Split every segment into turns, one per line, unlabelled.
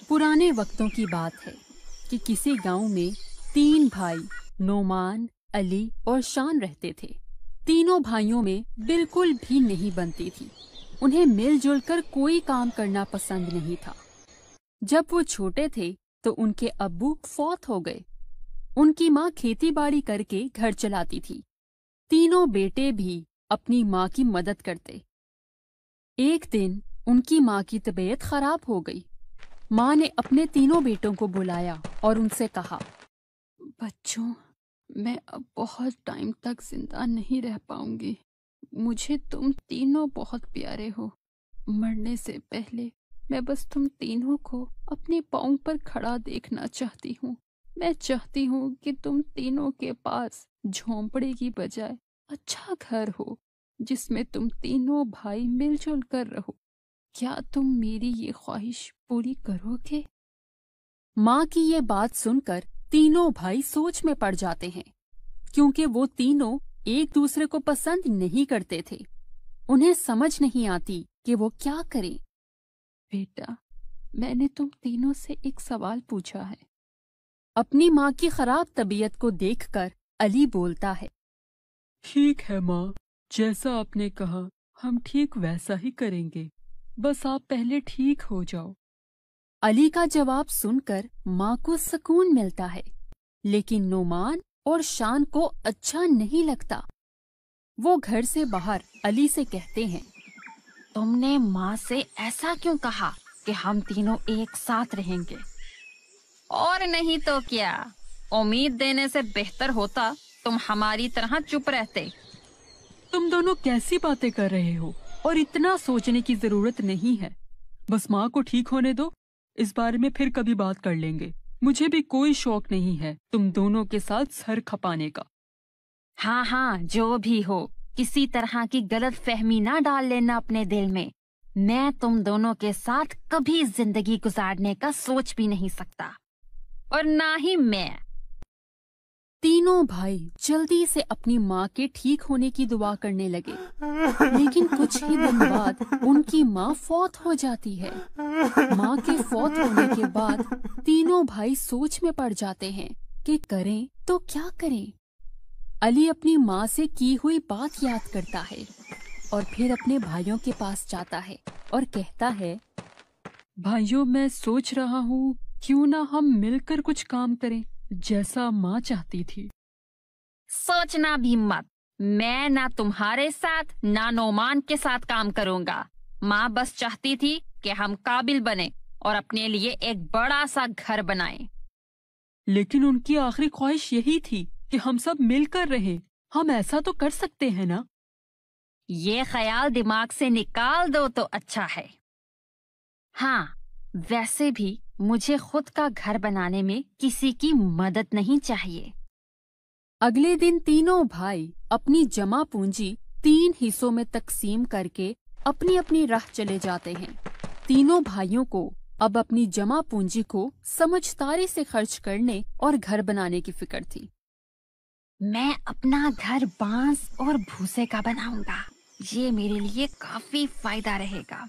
पुराने वक्तों की बात है कि किसी गांव में 3 भाई नोमान, अली और शान रहते थे। तीनों भाइयों में बिल्कुल भी नहीं बनती थी। उन्हें मिलजुल कर कोई काम करना पसंद नहीं था। जब वो छोटे थे तो उनके अब्बू फौत हो गए। उनकी माँ खेती बाड़ी करके घर चलाती थी। तीनों बेटे भी अपनी माँ की मदद करते। एक दिन उनकी माँ की तबीयत खराब हो गई। माँ ने अपने तीनों बेटों को बुलाया और उनसे कहा, बच्चों, मैं अब बहुत टाइम तक जिंदा नहीं रह पाऊंगी। मुझे तुम तीनों बहुत प्यारे हो। मरने से पहले मैं बस तुम तीनों को अपने पाँव पर खड़ा देखना चाहती हूँ। मैं चाहती हूँ कि तुम तीनों के पास झोंपड़े की बजाय अच्छा घर हो, जिसमें तुम तीनों भाई मिलजुल कर रहो। क्या तुम मेरी ये ख्वाहिश पूरी करोगे? माँ की ये बात सुनकर तीनों भाई सोच में पड़ जाते हैं, क्योंकि वो तीनों एक दूसरे को पसंद नहीं करते थे। उन्हें समझ नहीं आती कि वो क्या करें। बेटा, मैंने तुम तीनों से एक सवाल पूछा है। अपनी माँ की खराब तबीयत को देखकर अली बोलता है,
ठीक है माँ, जैसा आपने कहा हम ठीक वैसा ही करेंगे। बस आप पहले ठीक हो जाओ।
अली का जवाब सुनकर माँ को सुकून मिलता है, लेकिन नोमान और शान को अच्छा नहीं लगता। वो घर से बाहर अली से कहते हैं,
तुमने माँ से ऐसा क्यों कहा कि हम तीनों एक साथ रहेंगे? और नहीं तो क्या, उम्मीद देने से बेहतर होता तुम हमारी तरह चुप रहते।
तुम दोनों कैसी बातें कर रहे हो? और इतना सोचने की जरूरत नहीं है। बस माँ को ठीक होने दो, इस बारे में फिर कभी बात कर लेंगे। मुझे भी कोई शौक नहीं है तुम दोनों के साथ सर खपाने का।
हाँ हाँ, जो भी हो, किसी तरह की गलत फहमी ना डाल लेना अपने दिल में। मैं तुम दोनों के साथ कभी जिंदगी गुजारने का सोच भी नहीं सकता, और ना ही मैं।
तीनों भाई जल्दी से अपनी माँ के ठीक होने की दुआ करने लगे, लेकिन कुछ ही दिन बाद उनकी माँ फौत हो जाती है। माँ के फौत होने के बाद तीनों भाई सोच में पड़ जाते हैं कि करें तो क्या करें। अली अपनी माँ से की हुई बात याद करता है और फिर अपने भाइयों के पास जाता है और कहता है,
भाइयों, मैं सोच रहा हूँ क्यों ना हम मिलकर कुछ काम करें, जैसा माँ चाहती थी।
सोचना भी मत, मैं ना तुम्हारे साथ ना नोमान के साथ काम करूंगा। माँ बस चाहती थी कि हम काबिल बने और अपने लिए एक बड़ा सा घर बनाएं।
लेकिन उनकी आखिरी ख्वाहिश यही थी कि हम सब मिलकर रहें। हम ऐसा तो कर सकते हैं ना?
ये ख्याल दिमाग से निकाल दो तो अच्छा है। हाँ, वैसे भी मुझे खुद का घर बनाने में किसी की मदद नहीं चाहिए।
अगले दिन तीनों भाई अपनी जमा पूंजी 3 हिस्सों में तकसीम करके अपनी अपनी राह चले जाते हैं। तीनों भाइयों को अब अपनी जमा पूंजी को समझदारी से खर्च करने और घर बनाने की फिक्र थी।
मैं अपना घर बांस और भूसे का बनाऊंगा। ये मेरे लिए काफी फायदा रहेगा।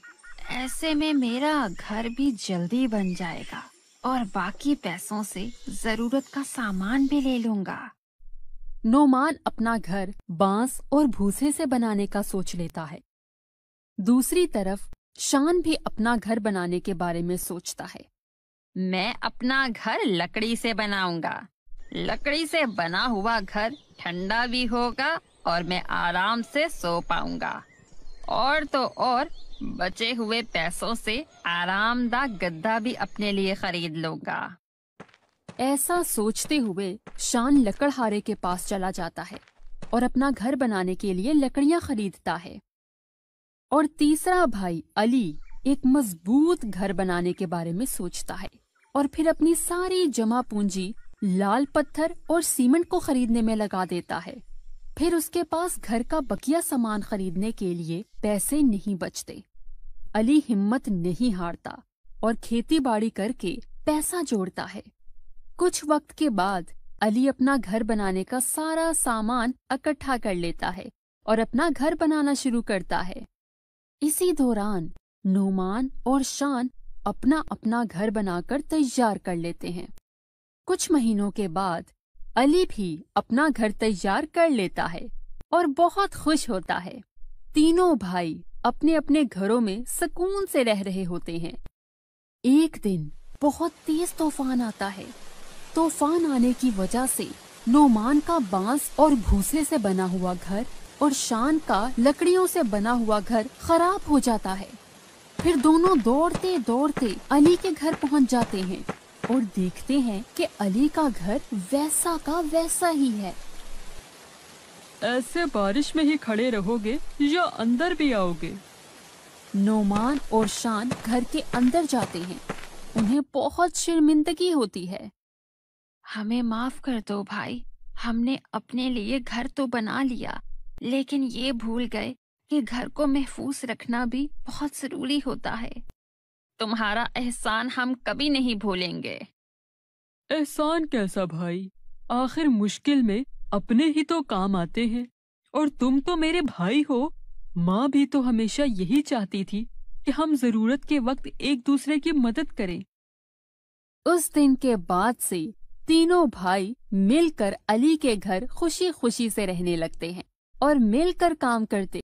ऐसे में मेरा घर भी जल्दी बन जाएगा और बाकी पैसों से जरूरत का सामान भी ले लूंगा।
नोमान अपना घर बांस और भूसे से बनाने का सोच लेता है। दूसरी तरफ शान भी अपना घर बनाने के बारे में सोचता है।
मैं अपना घर लकड़ी से बनाऊंगा। लकड़ी से बना हुआ घर ठंडा भी होगा और मैं आराम से सो पाऊंगा। और तो और बचे हुए पैसों से आरामदायक गद्दा भी अपने लिए खरीद लूंगा।
ऐसा सोचते हुए शान लकड़हारे के पास चला जाता है और अपना घर बनाने के लिए लकड़ियां खरीदता है। और तीसरा भाई अली एक मजबूत घर बनाने के बारे में सोचता है और फिर अपनी सारी जमा पूंजी लाल पत्थर और सीमेंट को खरीदने में लगा देता है। फिर उसके पास घर का बकिया सामान खरीदने के लिए पैसे नहीं बचते। अली हिम्मत नहीं हारता और खेती बाड़ी करके पैसा जोड़ता है। कुछ वक्त के बाद अली अपना घर बनाने का सारा सामान इकट्ठा कर लेता है और अपना घर बनाना शुरू करता है। इसी दौरान नोमान और शान अपना अपना घर बनाकर तैयार कर लेते हैं। कुछ महीनों के बाद अली भी अपना घर तैयार कर लेता है और बहुत खुश होता है। तीनों भाई अपने अपने घरों में सुकून से रह रहे होते हैं। एक दिन बहुत तेज तूफान आता है। तूफान आने की वजह से नोमान का बांस और भूसे से बना हुआ घर और शान का लकड़ियों से बना हुआ घर खराब हो जाता है। फिर दोनों दौड़ते दौड़ते अली के घर पहुंच जाते हैं और देखते हैं कि अली का घर वैसा का वैसा ही है।
ऐसे बारिश में ही खड़े रहोगे या अंदर भी आओगे?
नोमान और शान घर के अंदर जाते हैं। उन्हें बहुत शर्मिंदगी होती है।
हमें माफ कर दो भाई, हमने अपने लिए घर तो बना लिया, लेकिन ये भूल गए कि घर को महफूज रखना भी बहुत जरूरी होता है। तुम्हारा एहसान हम कभी नहीं भूलेंगे।
एहसान कैसा भाई? आखिर मुश्किल में अपने ही तो काम आते हैं, और तुम तो मेरे भाई हो। माँ भी तो हमेशा यही चाहती थी कि हम जरूरत के वक्त एक दूसरे की मदद करें।
उस दिन के बाद से तीनों भाई मिलकर अली के घर खुशी खुशी से रहने लगते हैं और मिलकर काम करते